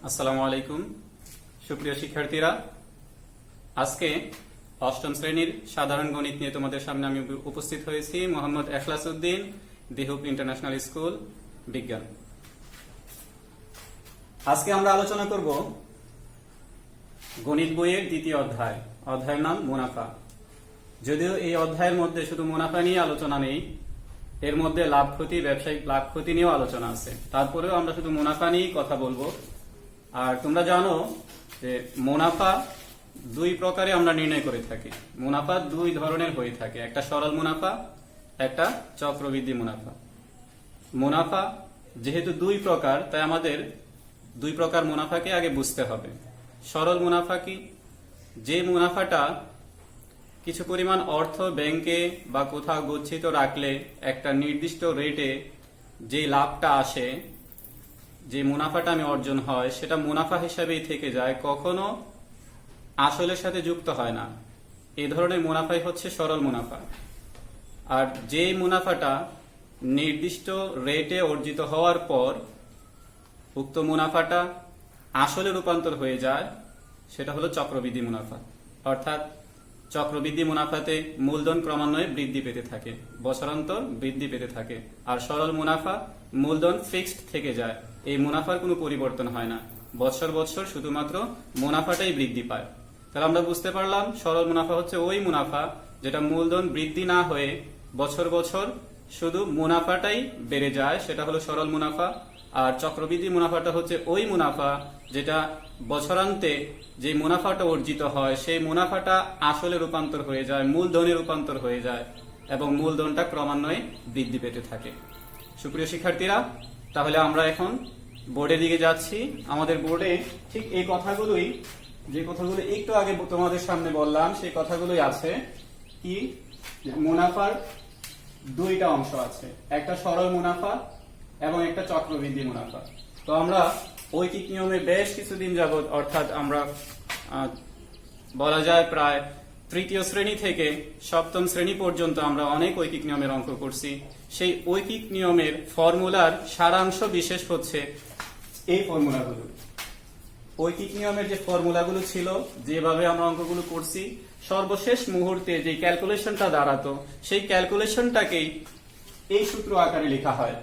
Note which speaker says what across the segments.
Speaker 1: আসসালামু আলাইকুম সুপ্রিয় শিক্ষার্থীরা, আজকে অষ্টম শ্রেণীর সাধারণ গণিত নিয়ে তোমাদের সামনে আমি উপস্থিত হয়েছি। মোহাম্মদ এখলাস উদ্দিন, দি হোপ ইন্টারন্যাশনাল স্কুল, বিজ্ঞান। আজকে আমরা আলোচনা করব গণিত বইয়ের দ্বিতীয় অধ্যায়, অধ্যায়ের নাম মুনাফা। যদিও এই অধ্যায়ের মধ্যে শুধু মুনাফা নিয়ে আলোচনা নেই, এর মধ্যে লাভ ক্ষতি, ব্যবসায়িক লাভ ক্ষতি নিয়েও আলোচনা আছে। তারপরেও আমরা শুধু মুনাফা নিয়েই কথা বলবো। আর তোমরা জানো যে মুনাফা দুই প্রকারে আমরা নির্ণয় করে থাকি। মুনাফা দুই ধরনের হয়ে থাকে, একটা সরল মুনাফা, একটা চক্রবৃদ্ধি মুনাফা। মুনাফা যেহেতু দুই প্রকার, তাই আমাদের দুই প্রকার মুনাফাকে আগে বুঝতে হবে। সরল মুনাফা কি? যে মুনাফাটা কিছু পরিমাণ অর্থ ব্যাংকে বা কোথাও গচ্ছিত রাখলে একটা নির্দিষ্ট রেটে যে লাভটা আসে, যে মুনাফাটা আমি অর্জন হয়, সেটা মুনাফা হিসাবেই থেকে যায়, কখনো আসলের সাথে যুক্ত হয় না। এই ধরনের মুনাফাই হচ্ছে সরল মুনাফা। আর যে মুনাফাটা নির্দিষ্ট রেটে অর্জিত হওয়ার পর উক্ত মুনাফাটা আসলে রূপান্তর হয়ে যায়, সেটা হলো চক্রবৃদ্ধি মুনাফা। অর্থাৎ চক্রবৃদ্ধি মুনাফাতে মূলধন ক্রমান্বয়ে বৃদ্ধি পেতে থাকে, বছরান্তর বৃদ্ধি পেতে থাকে। আর সরল মুনাফা মূলধন ফিক্সড থেকে যায়, এই মুনাফার কোনো পরিবর্তন হয় না, বছর বছর শুধুমাত্র মুনাফাটাই বৃদ্ধি পায়। তাহলে আমরা বুঝতে পারলাম সরল মুনাফা হচ্ছে ওই মুনাফা যেটা মূলধন বৃদ্ধি না হয়ে বছর বছর শুধু মুনাফাটাই বেড়ে যায়, সেটা হলো সরল মুনাফা। আর চক্রবৃদ্ধি মুনাফাটা হচ্ছে ওই মুনাফা যেটা বছরান্তে যে মুনাফাটা অর্জিত হয়, সেই মুনাফাটা আসলে রূপান্তর হয়ে যায়, মূলধনে রূপান্তর হয়ে যায় এবং মূলধনটা ক্রমান্বয়ে বৃদ্ধি পেতে থাকে। সুপ্রিয় শিক্ষার্থীরা, তাহলে আমরা এখন বোর্ডের দিকে যাচ্ছি। আমাদের বোর্ডে ঠিক এই কথাগুলোই, যে কথাগুলো একটু আগে তোমাদের সামনে বললাম, সেই কথাগুলোই আছে। কি? মুনাফার দুইটা অংশ আছে, একটা সরল মুনাফা এবং একটা চক্রবৃদ্ধি মুনাফা। তো আমরা ঐকিক নিয়মে বেশ কিছুদিন যাবত, অর্থাৎ আমরা বলা যায় প্রায় তৃতীয় শ্রেণী থেকে সপ্তম শ্রেণী পর্যন্ত আমরা অনেক ঐকিক নিয়মের অঙ্ক করছি। সেই ঐকিক নিয়মের ফর্মুলার সারাংশ বিশেষ হচ্ছে এই ফর্মুলাগুলো। ঐকিক নিয়মের যে ফর্মুলাগুলো ছিল, যেভাবে আমরা অঙ্কগুলো করছি, সর্বশেষ মুহূর্তে যে ক্যালকুলেশনটা দাঁড়াতো, সেই ক্যালকুলেশনটাকেই এই সূত্র আকারে লেখা হয়।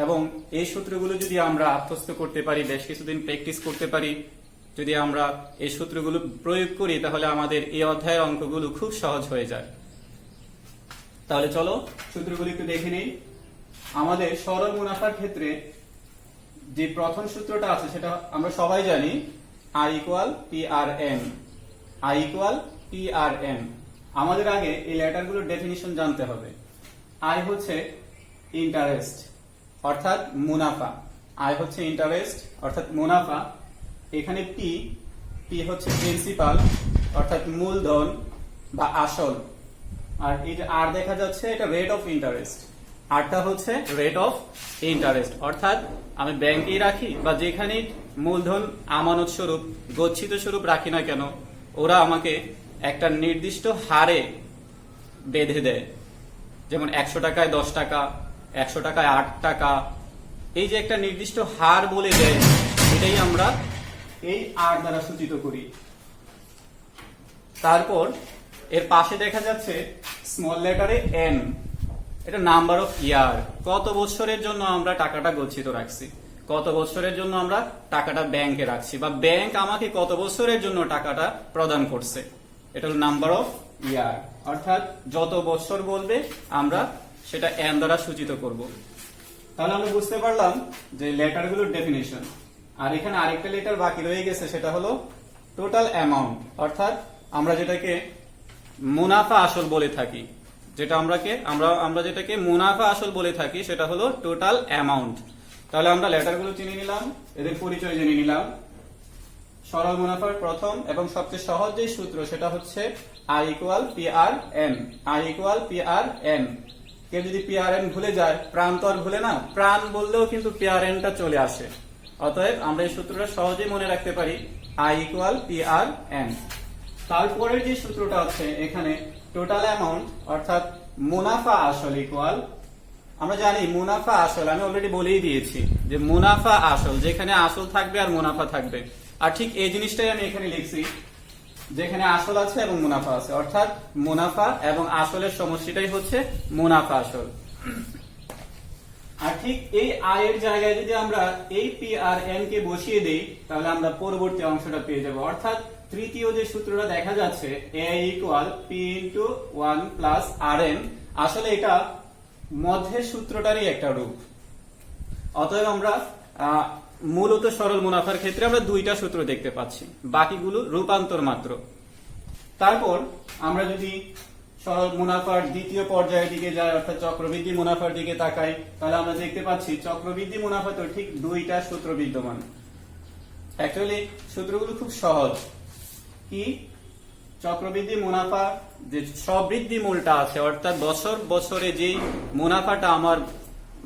Speaker 1: এবং এই সূত্রগুলো যদি আমরা আত্মস্থ করতে পারি, বেশ কিছুদিন প্র্যাকটিস করতে পারি, যদি আমরা এই সূত্রগুলো প্রয়োগ করি, তাহলে আমাদের এই অধ্যায়ের অঙ্কগুলো খুব সহজ হয়ে যায়। তাহলে চলো সূত্রগুলো একটু দেখে নেই। আমাদের সরল মুনাফার ক্ষেত্রে যে প্রথম সূত্রটা আছে সেটা আমরা সবাই জানি, I equal PRN। I equal PRN। আমাদের আগে এই লেটারগুলোর ডেফিনিশন জানতে হবে। I হচ্ছে ইন্টারেস্ট অর্থাৎ মুনাফা, I হচ্ছে ইন্টারেস্ট অর্থাৎ মুনাফা। এখানে P হচ্ছে প্রিন্সিপাল অর্থাৎ মূলধন বা আসল। আর এই যে আর দেখা যাচ্ছে, এটা রেট অফ ইন্টারেস্ট। আরটা হচ্ছে রেট অফ ইন্টারেস্ট, অর্থাৎ আমি ব্যাংকেই রাখি বা যেখানে মূলধন আমানত স্বরূপ, গচ্ছিত স্বরূপ রাখি না কেন, ওরা আমাকে একটা নির্দিষ্ট হারে বেঁধে দেয়। যেমন 100 টাকায় 10 টাকা, 100 টাকায় 8 টাকা, এই যে একটা নির্দিষ্ট হার বলে দেয়, এটাই আমরা এই আর দ্বারা সূচিত করি। তারপর এর পাশে দেখা যাচ্ছে স্মল লেটারে এন, এটা নাম্বার অফ ইয়ার, কত বছরের জন্য আমরা টাকাটা গচ্ছিত রাখছি, কত বছরের জন্য আমরা টাকাটা ব্যাংকে রাখছি, বা ব্যাংক আমাকে কত বছরের জন্য টাকাটা প্রদান করছে, এটা হলো নাম্বার অফ ইয়ার। অর্থাৎ যত বছর বলবে আমরা সেটা এন দ্বারা সূচিত করব। তাহলে আমরা বুঝতে পারলাম যে লেটারগুলোর ডেফিনেশন। আর এখানে আরেকটা লেটার বাকি রয়ে গেছে, সেটা হলো টোটাল অ্যামাউন্ট, অর্থাৎ আমরা যেটাকে মুনাফা আসল বলে থাকি, আমরা যেটাকে মুনাফা আসল বলে থাকি, সেটা হলো টোটাল অ্যামাউন্ট। তাহলে আমরা লেটারগুলো চিনে নিলাম, এদের পরিচয় জেনে নিলাম। সরল মুনাফার প্রথম এবং সবচেয়ে সহজ যে সূত্র, সেটা হচ্ছে I equal PRN। I equal PRN। কেউ যদি PRN ভুলে যায়, প্রাণ তো আর ভুলে না, প্রাণ বললেও কিন্তু PRNটা চলে আসে। অতএব আমরা এই সূত্রটা সহজেই মনে রাখতে পারি, I ইকুয়াল PRN। তারপরের যে সূত্রটা আছে এখানে, টোটাল অ্যামাউন্ট অর্থাৎ মুনাফা আসল ইকুয়াল আমরা জানি মুনাফা আসল, আমি অলরেডি বলেই দিয়েছি যে মুনাফা আসল, যেখানে আসল থাকবে আর মুনাফা থাকবে। আর ঠিক এই জিনিসটাই আমি এখানে লিখছি, যেখানে আসল আছে এবং মুনাফা আছে, অর্থাৎ মুনাফা এবং আসলের সমষ্টিটাই হচ্ছে মুনাফা আসল। আর ঠিক এই আয়ের জায়গায় যদি আমরা এই পি আর এন কে বসিয়ে দেই, তাহলে আমরা পরবর্তী অংশটা পেয়ে যাব। অর্থাৎ তৃতীয় যে সূত্রটা দেখা যাচ্ছে এ ইকুয়াল পি ইন্টু 1 প্লাস আর এন, আসলে এটা মধ্যের সূত্রটারই একটা রূপ। অতএব আমরা মূলত সরল মুনাফার ক্ষেত্রে আমরা দুইটা সূত্র দেখতে পাচ্ছি, বাকিগুলো রূপান্তর মাত্র। তারপর আমরা যদি সরল মুনাফার দ্বিতীয় পর্যায়ের দিকে যাই, অর্থাৎ চক্রবৃদ্ধি মুনাফার দিকে তাকাই, তাহলে আমরা দেখতে পাচ্ছি চক্রবৃদ্ধি মুনাফা তো ঠিক দুইটা সূত্র বিদ্যমান। অ্যাকচুয়ালি সূত্রগুলো খুব সহজ। কি? চক্রবৃদ্ধি মুনাফা যে সবৃদ্ধি মূলটা আছে, অর্থাৎ বছর বছরে যে মুনাফাটা আমার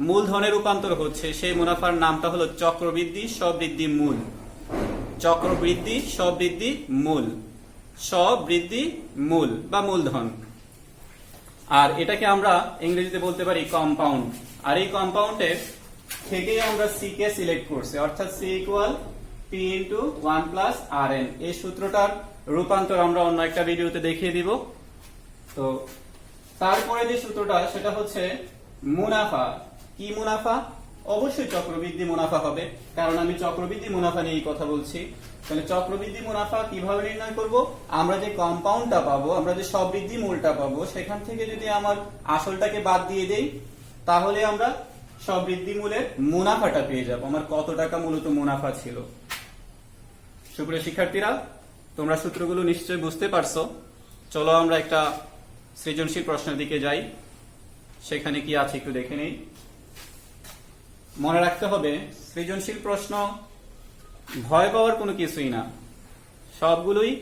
Speaker 1: মূলধনে রূপান্তর হচ্ছে, সেই মুনাফার নামটা হলো চক্রবৃদ্ধি সবৃদ্ধি মূল। চক্রবৃদ্ধি সবৃদ্ধি মূল, সবৃদ্ধি মূল বা মূলধন। আর এটাকে আমরা ইংরেজিতে বলতে পারি কম্পাউন্ড। আর এই কম্পাউন্ডের থেকেই আমরা সি কে সিলেক্ট করছি, অর্থাৎ C equal P into 1 plus আর এন। এই সূত্রটার রূপান্তর আমরা অন্য একটা ভিডিওতে দেখিয়ে দিব। তো তারপরে যে সূত্রটা সেটা হচ্ছে মুনাফা। কি মুনাফা? অবশ্যই চক্রবৃদ্ধি মুনাফা হবে, কারণ আমি চক্রবৃদ্ধি মুনাফা নিয়ে কথা বলছি। তাহলে চক্রবৃদ্ধি মুনাফা কিভাবে নির্ণয় করব? আমরা যে কম্পাউন্ডটা পাবো, আমরা যে সবৃদ্ধি মূলটা পাবো, সেখান থেকে যদি আমার আসলটাকে বাদ দিয়ে দেই, তাহলে আমরা সবৃদ্ধি মূলের মুনাফাটা পেয়ে যাব। আমার কত টাকা মূলত মুনাফা ছিল। সুপ্রিয় শিক্ষার্থীরা, তোমরা সূত্রগুলো নিশ্চয়ই বুঝতে পারছো। চলো আমরা একটা সৃজনশীল প্রশ্নের দিকে যাই, সেখানে কি আছে একটু দেখে নেই। মনে রাখতে হবে, সৃজনশীল প্রশ্ন ভয় পাওয়ার কোনো কিছুই না, সবগুলোই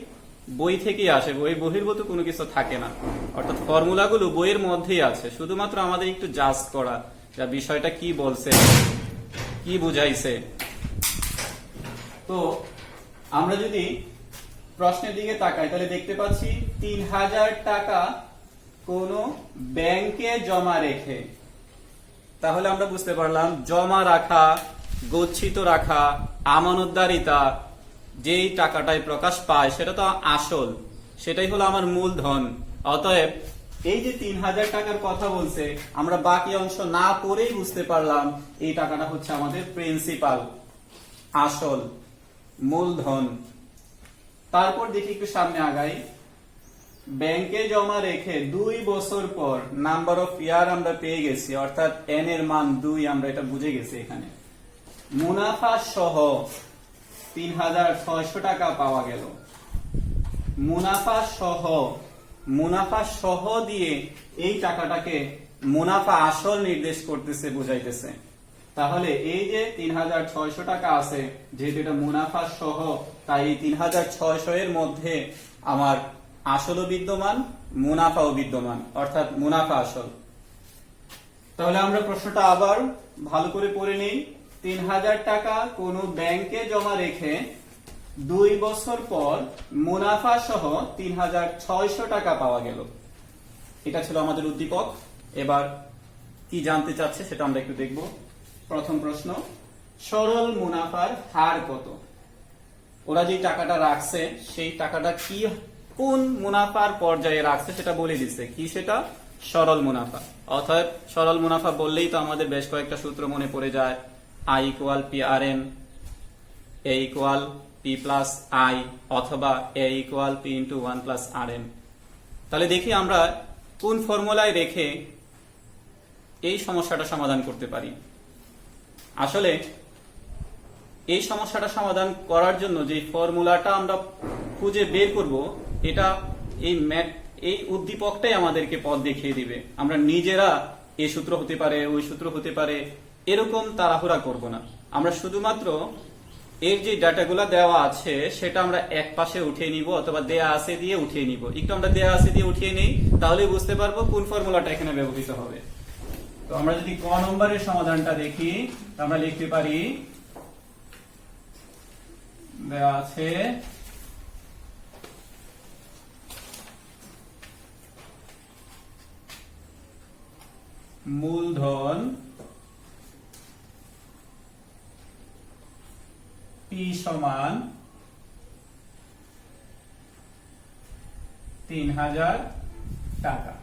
Speaker 1: বই থেকেই আসে, বই বহির্ভূত কোনো কিছু থাকে না। অর্থাৎ ফর্মুলাগুলো বইয়ের মধ্যেই আছে, শুধুমাত্র আমাদের একটু জাজ করা যা বিষয়টা কি বলছে, কি বুঝাইছে। তো আমরা যদি প্রশ্নের দিকে তাকাই, তাহলে দেখতে পাচ্ছি 3000 টাকা কোন ব্যাংকে জমা রেখে। তাহলে আমরা বুঝতে পারলাম জমা রাখা, গচ্ছিত রাখা, আমানতদারিতা, যেই টাকাটাই প্রকাশ পায় সেটা তো আসল, সেটাই হলো আমার মূলধন। অতএব এই যে 3000 টাকার কথা বলছে, আমরা বাকি অংশ না পড়েই বুঝতে পারলাম এই টাকাটা হচ্ছে আমাদের প্রিন্সিপাল, আসল, মূলধন। তারপর দেখি একটু সামনে আগাই, ব্যাংকে জমা রেখে 2 বছর পর নাম্বার অফ ইয়ার আমরা পেয়ে গেছি, অর্থাৎ এন এর মান 2, আমরা এটা বুঝে গেছি। এখানে মুনাফা সহ 3600 টাকা পাওয়া গেল। মুনাফা সহ দিয়ে এই টাকাটাকে মুনাফা আসল নির্দেশ করতেছে, বুঝাইতেছে। তাহলে এই যে 3600 টাকা আছে, যেহেতু এটা মুনাফা সহ, তাই এই 3600 এর মধ্যে আমার আসলও বিদ্যমান, মুনাফাও বিদ্যমান, অর্থাৎ মুনাফা আসল। তাহলে আমরা প্রশ্নটা আবার ভালো করে পড়ে নিই। 3000 টাকা কোন ব্যাংকে জমা রেখে 2 বছর পর মুনাফা সহ 3600 টাকা পাওয়া গেল। এটা ছিল আমাদের উদ্দীপক। এবার কি জানতে চাচ্ছে সেটা আমরা একটু দেখব। প্রথম প্রশ্ন, সরল মুনাফার হার কত? ওরা যে টাকাটা রাখছে, সেই টাকাটা কি কোন মুনাফার পর্যায়ে রাখছে সেটা বলে দিচ্ছে। কি সেটা? সরল মুনাফা। অর্থাৎ সরল মুনাফা বললেই তো আমাদের বেশ কয়েকটা সূত্র মনে পড়ে যায়। I equal P R N, A equal P plus I, অথবা A equal P into 1 plus R N. তাহলে দেখি আমরা কোন ফর্মুলায় রেখে এই সমস্যাটা সমাধান করতে পারি। আসলে এই সমস্যাটা সমাধান করার জন্য যে ফর্মুলাটা আমরা খুঁজে বের করব, এটা এই উদ্দীপকটাই আমাদেরকে পথ দেখিয়ে দিবে। আমরা নিজেরা এই সূত্র হতে পারে, ওই সূত্র হতে পারে, এরকম তাড়াহুড়া করব না। আমরা শুধুমাত্র এর যে ডাটাগুলো দেওয়া আছে সেটা আমরা এক পাশে উঠিয়ে নিব, অথবা দেয়া আছে দিয়ে উঠিয়ে নিব। একটু আমরা দেয়া আছে দিয়ে উঠিয়ে নেই, তাহলে বুঝতে পারবো কোন ফর্মুলাটা এখানে ব্যবহৃত হবে। তো আমরা যদি ক নম্বরের সমাধানটা দেখি, আমরা লিখতে পারি, দেয়া আছে মূলধন P সমান 3000 টাকা।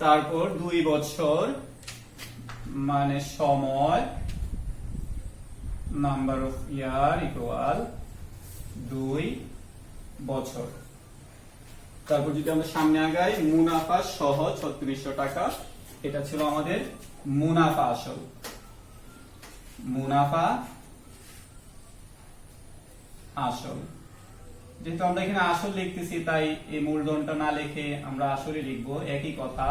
Speaker 1: তারপর 2 বছর মানে সময়, নাম্বার অফ ইয়ার ইকুয়াল 2 বছর। তারপর যদি আমরা সামনে আগাই, মুনাফা সহ 3600 টাকা। এটা ছিল আমাদের মুনাফা আসল। মুনাফা আসল, যেহেতু আমরা এখানে আসল লিখতেছি তাই এই মূলধনটা না লিখে আমরা আসলে লিখবো। একই কথা,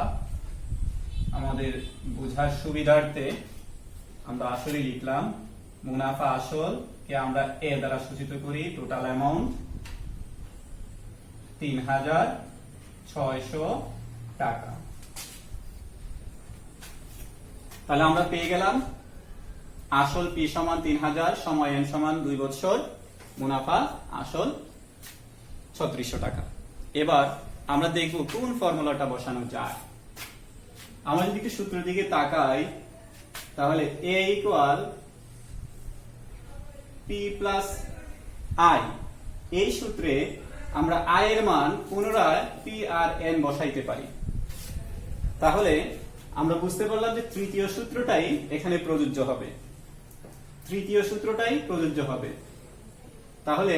Speaker 1: আমাদের বোঝার সুবিধার্থে আমরা আসলে লিখলাম। মুনাফা আসল কে আমরা এ দ্বারা সূচিত করি। টোটাল অ্যামাউন্ট 3600 টাকা। তাহলে আমরা পেয়ে গেলাম আসল P সমান 3000, সময় N সমান 2 বছর, মুনাফা আসল 3600 টাকা। এবার আমরা দেখব কোন ফর্মুলাটা বসানো যায়। আমরা যদি একটু সূত্রের দিকে তাকাই, তাহলে A equal P plus I। এই সূত্রে আমরা I এর মান পুনরায় P আর N বসাইতে পারি। তাহলে আমরা বুঝতে পারলাম যে তৃতীয় সূত্রটাই এখানে প্রযোজ্য হবে। তৃতীয় সূত্রটাই প্রযোজ্য হবে। তাহলে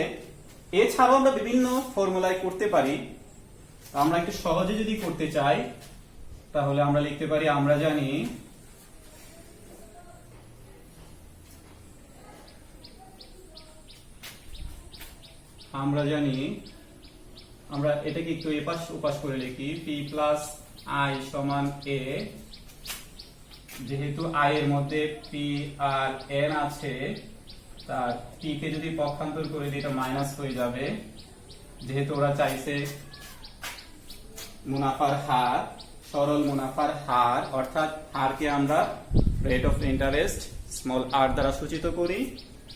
Speaker 1: এছাড়াও আমরা বিভিন্ন ফর্মুলায় করতে পারি। আমরা একটু সহজে যদি করতে চাই, তাহলে আমরা লিখতে পারি, আমরা জানি আমরা এটাকে একটু এপাশ ওপাশ করে লিখি। P প্লাস I সমান A। যেহেতু I এর মধ্যে P আর N আছে, তার P কে যদি পক্ষান্তর করে দিই এটা মাইনাস হয়ে যাবে। যেহেতু ওরা চাইছে মুনাফার হার, সরল মুনাফার হার, অর্থাৎ হারকে আমরা rate of interest small r দ্বারা সূচিত করি,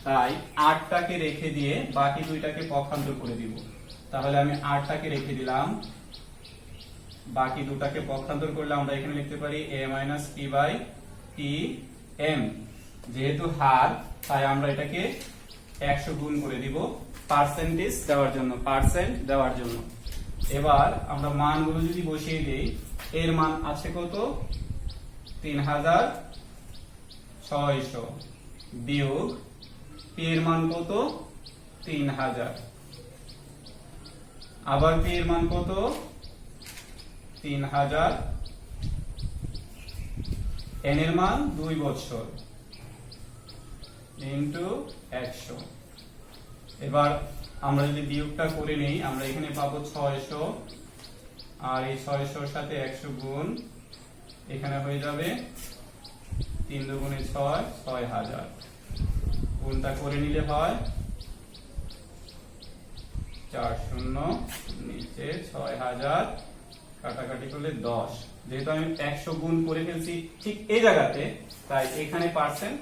Speaker 1: তাই 8টাকে রেখে দিয়ে বাকি দুইটাকে পক্ষান্তর করে দিব। তাহলে আমি 8টাকে রেখে দিলাম, বাকি দুটাকে পক্ষান্তর করলে আমরা এখানে লিখতে পারি a minus p by t m। যেহেতু হার, তাই আমরা এটাকে 100 গুণ করে দিব পার্সেন্টেজ দেওয়ার জন্য, পার্সেন্ট দেওয়ার জন্য। এবার আমরা মানগুলো যদি বসিয়ে দেই, এর মান আছে কত? 3600 বিয়োগ p এর মান কত? 3000, আবার p এর মান কত? 3000, n এর মান 2 বছর ইনটু 100। এবার আমরা যদি বিয়োগটা করে নেই, আমরা এখানে পাবো 600, আর এই 600 এর সাথে 100 গুণ, এখানে হয়ে যাবে 3 দুগুণে 6, 6000। গুণটা করে নিলে হয় 40, নিচে 6000, কাটাকাটি করলে 10। যেহেতু আমি 100 গুণ করে ফেলছি ঠিক এই জায়গাতে, তাই এখানে পার্সেন্ট।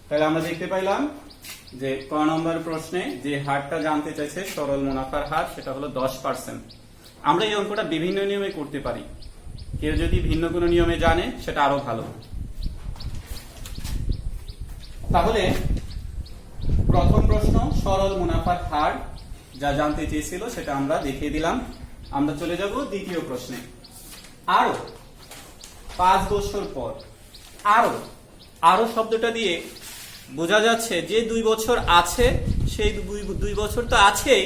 Speaker 1: তাহলে আমরা দেখতে পাইলাম যে ক নম্বর প্রশ্নে যে হারটা জানতে চাইছে সরল মুনাফার হার, সেটা হলো 10%। আমরা এই অঙ্কটা বিভিন্ন নিয়মে করতে পারি। কেউ যদি ভিন্ন কোনো নিয়মে জানে সেটা আরো ভালো। তাহলে প্রথম প্রশ্ন সরল মুনাফার হার যা জানতে চেয়েছিল সেটা আমরা দেখিয়ে দিলাম। আমরা চলে যাব দ্বিতীয় প্রশ্নে। আরো 5 বছর পর, আরো শব্দটা দিয়ে বোঝা যাচ্ছে যে 2 বছর আছে, সেই 2 বছর তো আছেই,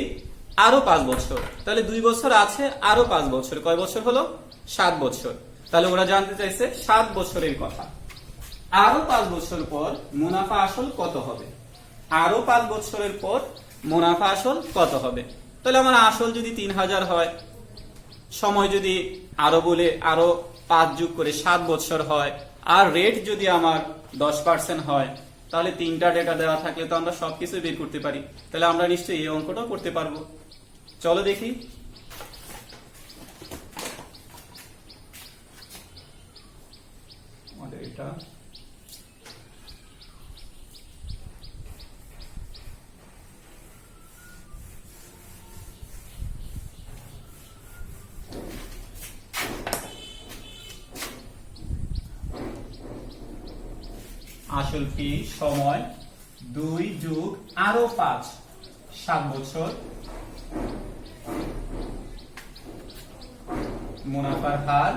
Speaker 1: আরো 5 বছর। তাহলে 2 বছর আছে, আরো 5 বছর, কয় বছর হলো? 7 বছর। তাহলে ওরা জানতে চাইছে 7 বছরের কথা। আরো 5 বছর পর মুনাফা আসল কত হবে? আরো 5 বছরের পর মুনাফা আসল কত হবে? তাহলে আমার আসল যদি 3000 হয়, সময় যদি আরো বলে আরো 5 যোগ করে 7 বছর হয়, আর রেট যদি আমার 10% হয়, তাহলে 3টা ডেটা দেওয়া থাকলে তো আমরা সবকিছু বের করতে পারি। তাহলে আমরা নিশ্চয়ই এই অঙ্কটাও করতে পারবো। চলো দেখি। আমাদের এটা আসল ফি সময় 2 যোগ আরো 5 7 বছর মুনাফার হার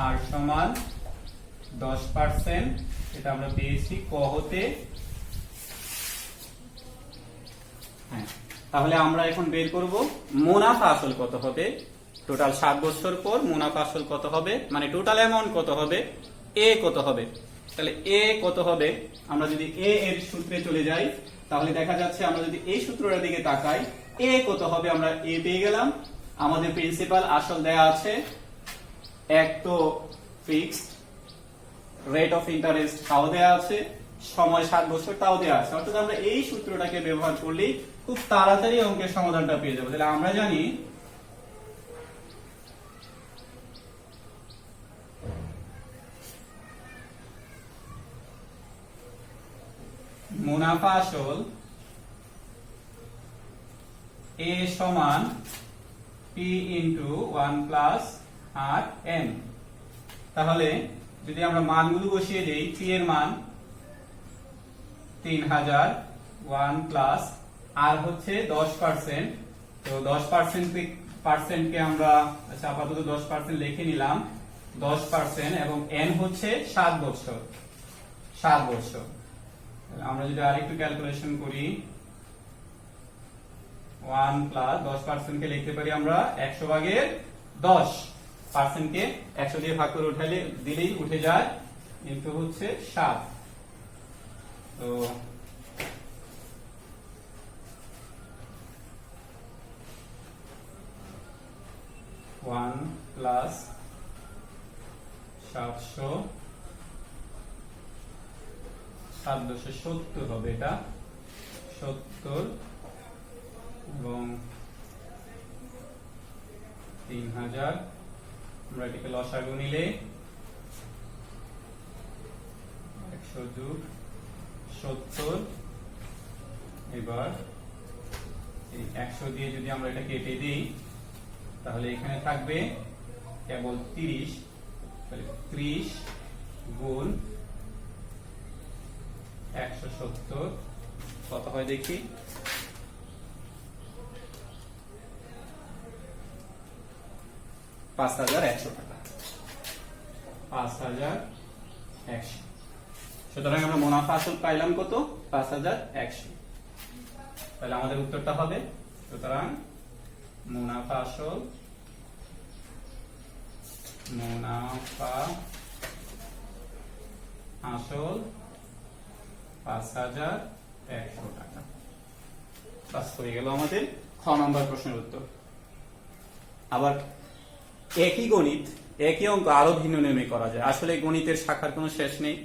Speaker 1: আর সমান 10%। এটা আমরা পেয়েছি ক হতে। হ্যাঁ, তাহলে আমরা এখন বের করব মুনাফা আসল কত হবে। টোটাল 7 বছর পর মুনাফা আসল কত হবে, মানে টোটাল অ্যামাউন্ট কত হবে, এ কত হবে। তাহলে এ কত হবে, আমরা যদি এ এর সূত্রে চলে যাই তাহলে দেখা যাচ্ছে আমরা যদি এই সূত্রটার দিকে তাকাই এ কত হবে, আমরা এ পেয়ে গেলাম। আমাদের প্রিন্সিপাল আসল দেয়া আছে, এক তো ফিক্সড, রেট অফ ইন্টারেস্ট তাও দেয়া আছে, সময় 7 বছর তাও দেয়া আছে। অর্থাৎ আমরা এই সূত্রটাকে ব্যবহার করলেই খুব তাড়াতাড়ি অঙ্কের সমাধানটা পেয়ে যাবো। তাহলে আমরা জানি মুনাফা আসল এ সমান পি ইন্টু 1 প্লাস আর এন। তাহলে যদি আমরা মানগুলো বসিয়ে দেই, পি এর মান 3000, 1 প্লাস আর হচ্ছে 10%। তো 10% কে আমরা আচ্ছা আপাতত 10% লিখে নিলাম, 10% এবং এন হচ্ছে 7 বছর। 7 বছর আমরা যদি আরেকটু ক্যালকুলেশন করি, 1 প্লাস 10% কে লিখতে পারি আমরা 100 ভাগের 10%, কে 100 দিয়ে ভাগ করে উঠালে দিলেই উঠে যায়, কিন্তু হচ্ছে 7। তো ওয়ান প্লাস 700 770 হবে, এটা 70 এবং 3000। আমরা এটাকে লসাগু নিলে 100 যোগ 70। এবার এই 100 দিয়ে যদি আমরা এটা কেটে দিই তাহলে এখানে থাকবে কেবল 30। 30 গুণ 170 কত হয় দেখি, 5100 টাকা। 5100। সুতরাং আমরা মুনাফা আসল পাইলাম কত, 5100। তাহলে আমাদের উত্তরটা হবে, সুতরাং মুনাফা আসল 5100 টাকা। বাস হয়ে গেল আমাদের খ নম্বর প্রশ্নের উত্তর। আবার একই গণিত, একই অঙ্ক আরো ভিন্ন নিয়মে করা যায়। আসলে গণিতের শাখার কোনো শেষ নেই,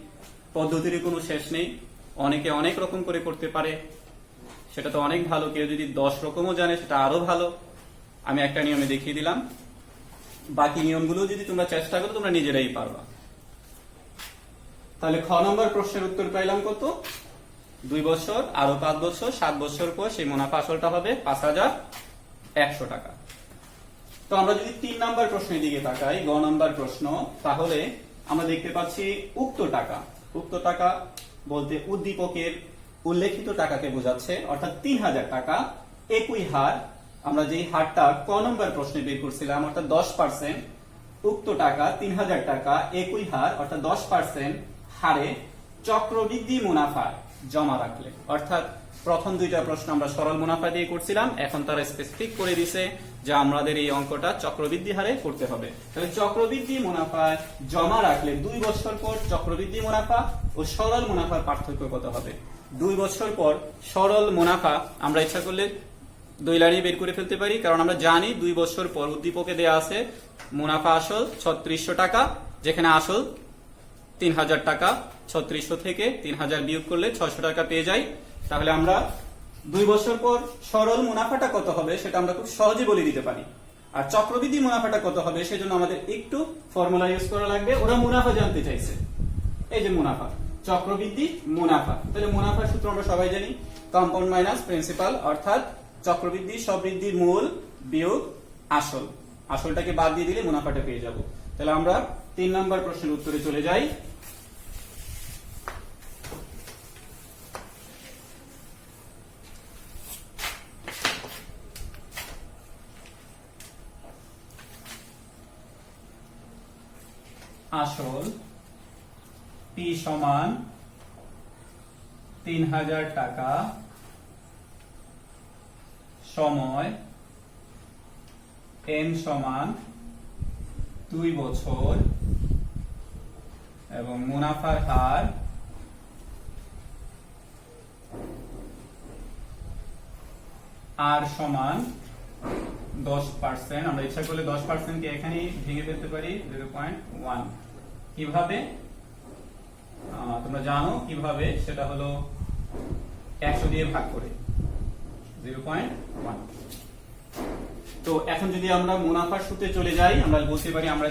Speaker 1: পদ্ধতির কোনো শেষ নেই, অনেকে অনেক রকম করে করতে পারে, সেটা তো অনেক ভালো। কেউ যদি 10 রকমও জানে সেটা আরো ভালো। আমি একটা নিয়মে দেখিয়ে দিলাম, বাকি নিয়মগুলো যদি তোমরা চেষ্টা করো তোমরা নিজেরাই পারবা। তাহলে খ নম্বর প্রশ্নের উত্তর পাইলাম কত, 2 বছর আরো 5 বছর 7 বছর পর সেই মুনাফা আসলটা হবে 5100 টাকা। তো আমরা যদি 3 নম্বর প্রশ্নের দিকে তাকাই, গ নম্বর প্রশ্ন, তাহলে আমরা দেখতে পাচ্ছি উক্ত টাকা বলতে উদ্দীপকের উল্লেখিত টাকাকে বোঝাচ্ছে, অর্থাৎ 3000 টাকা। একই হার, আমরা যেই হারটা ক নম্বর প্রশ্নে বের করছিলাম, অর্থাৎ 10%, উক্ত টাকা 3000 টাকা একই হার অর্থাৎ 10% হারে চক্রবৃদ্ধি মুনাফা জমা রাখলে, অর্থাৎ প্রথম দুইটা প্রশ্ন আমরা সরল মুনাফা দিয়ে করছিলাম, এখন তারা স্পেসিফিক করে দিছে যে আমাদের এই অঙ্কটা চক্রবৃদ্ধি হারে করতে হবে। তাহলে চক্রবৃদ্ধি মুনাফা জমা রাখলে 2 বছর পর চক্রবৃদ্ধি মুনাফা ও সরল মুনাফার পার্থক্য কত হবে। 2 বছর পর সরল মুনাফা আমরা ইচ্ছা করলে 2 লাইনে বের করে ফেলতে পারি, কারণ আমরা জানি 2 বছর পর উদ্দীপকে দেয়া আছে মুনাফা আসল 3600 টাকা, যেখানে আসল 3000 টাকা। 3600 থেকে 3000 বিয়োগ করলে 600 টাকা পেয়ে যাই। তাহলে আমরা 2 বছর পর সরল মুনাফাটা কত হবে সেটা আমরা খুব সহজে বলে দিতে পারি। আর চক্রবৃদ্ধি মুনাফাটা কত হবে সেজন্য আমাদের একটু ফর্মুলা ইউজ করা লাগবে। ওরা মুনাফা জানতে চাইছে, এই যে মুনাফা, চক্রবৃদ্ধি মুনাফা। তাহলে মুনাফার সূত্র আমরা সবাই জানি, কম্পাউন্ড মাইনাস প্রিন্সিপাল, অর্থাৎ চক্রবৃদ্ধি সবৃদ্ধির মূল বিয়োগ আসল। আসলটাকে বাদ দিয়ে দিলে মুনাফাটা পেয়ে যাব। তাহলে আমরা 3 নম্বর প্রশ্নের উত্তরে চলে যাই। আসল P সমান 3000 টাকা, সময় N সমান 2 বছর এবং মুনাফার হার R সমান 10%। আমরা ইচ্ছা করলে 10% কে এখানে ভেঙে ফেলতে পারি 0.1। কিভাবে তোমরা জানো কিভাবে, সেটা হলো 100 দিয়ে ভাগ করে 0.1। তো এখন যদি আমরা মুনাফার সূত্রে চলে যাই, আমরা বলতে পারি আমরা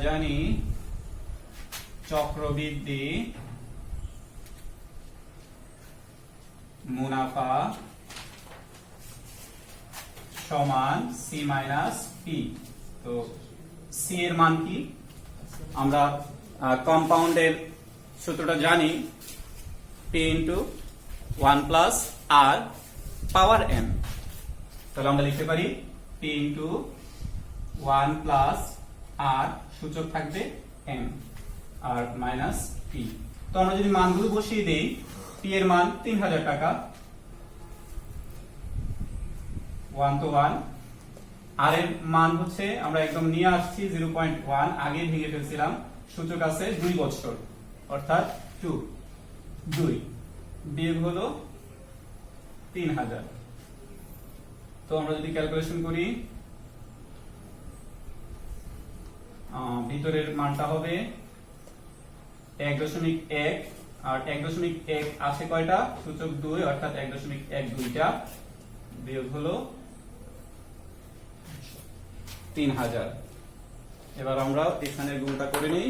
Speaker 1: জানি চক্রবৃদ্ধি মুনাফা সমান C মাইনাস P। তো C এর মান কি? আমরা কম্পাউন্ডের সূত্রটা জানি, P ইন্টু 1 প্লাস R পাওয়ার n। তাহলে আমরা লিখতে পারি P ইন্টু 1 প্লাস R, সূচক থাকবে n, আর মাইনাস P। তো আমরা যদি মানগুলো বসিয়ে দেই, P এর মান 3000 টাকা, 1 তো 1, আর এর মান হচ্ছে আমরা একদম নিয়ে আসছি 0.1, আগে ভেঙে ফেলছিলাম, সূচক আছে 2 বছর অর্থাৎ 2 বিয়োগ হলো 3000। তো আমরা যদি ক্যালকুলেশন করি, ভিতরের মানটা হবে 1.1, আর 1.1 আছে কয়টা? সূচক 2, অর্থাৎ 1.12টা বিয়োগ হলো 3000। এবার আমরা এখানে গুণটা করে নিই।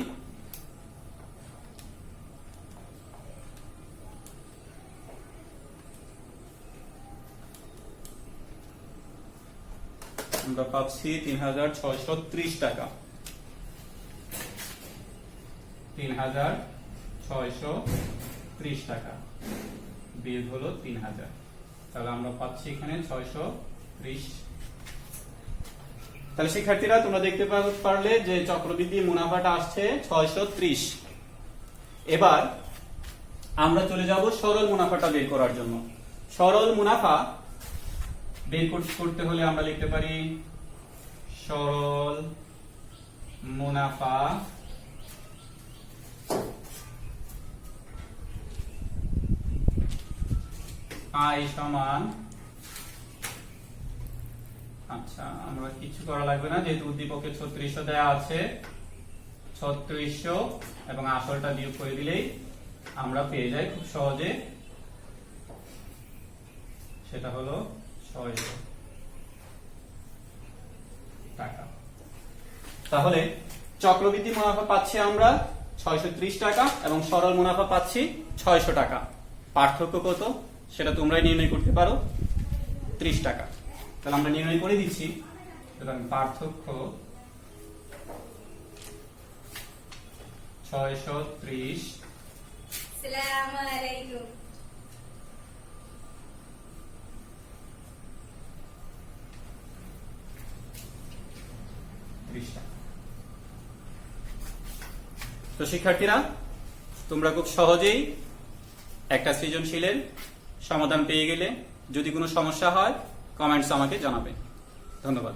Speaker 1: আমরা পাচ্ছি 3630 টাকা, 3630 টাকা বিয়োগ হলো 3000। তাহলে আমরা পাচ্ছি এখানে 630। তাহলে শিক্ষার্থীরা তোমরা দেখতে পারলে যে চক্রবৃদ্ধি মুনাফাটা আসছে 630। এবার আমরা চলে যাব সরল মুনাফাটা বের করার জন্য। সরল মুনাফা বের করতে হলে আমরা লিখতে পারি সরল মুনাফা আয় সমান, আচ্ছা আমরা কিছু করা লাগবে না, যেহেতু উদ্দীপকে 3600 দেয়া আছে, 3600 এবং আসলটা বিয়োগ করে দিলেই আমরা পেয়ে যাই খুব সহজে, সেটা হলো 600 টাকা। তাহলে চক্রবৃদ্ধি মুনাফা পাচ্ছি আমরা 630 টাকা এবং সরল মুনাফা পাচ্ছি 600 টাকা। পার্থক্য কত সেটা তোমরাই নির্ণয় করতে পারো, 30 টাকা। তাহলে আমরা নির্ণয় করে দিচ্ছি, সুতরাং পার্থক্য 630
Speaker 2: আসসালামু আলাইকুম
Speaker 1: 30 টাকা। তো শিক্ষার্থীরা তোমরা খুব সহজেই একটা সৃজনশীলের সমাধান পেয়ে গেলে। যদি কোনো সমস্যা হয় কমেন্টস আমাকে জানাবে। ধন্যবাদ।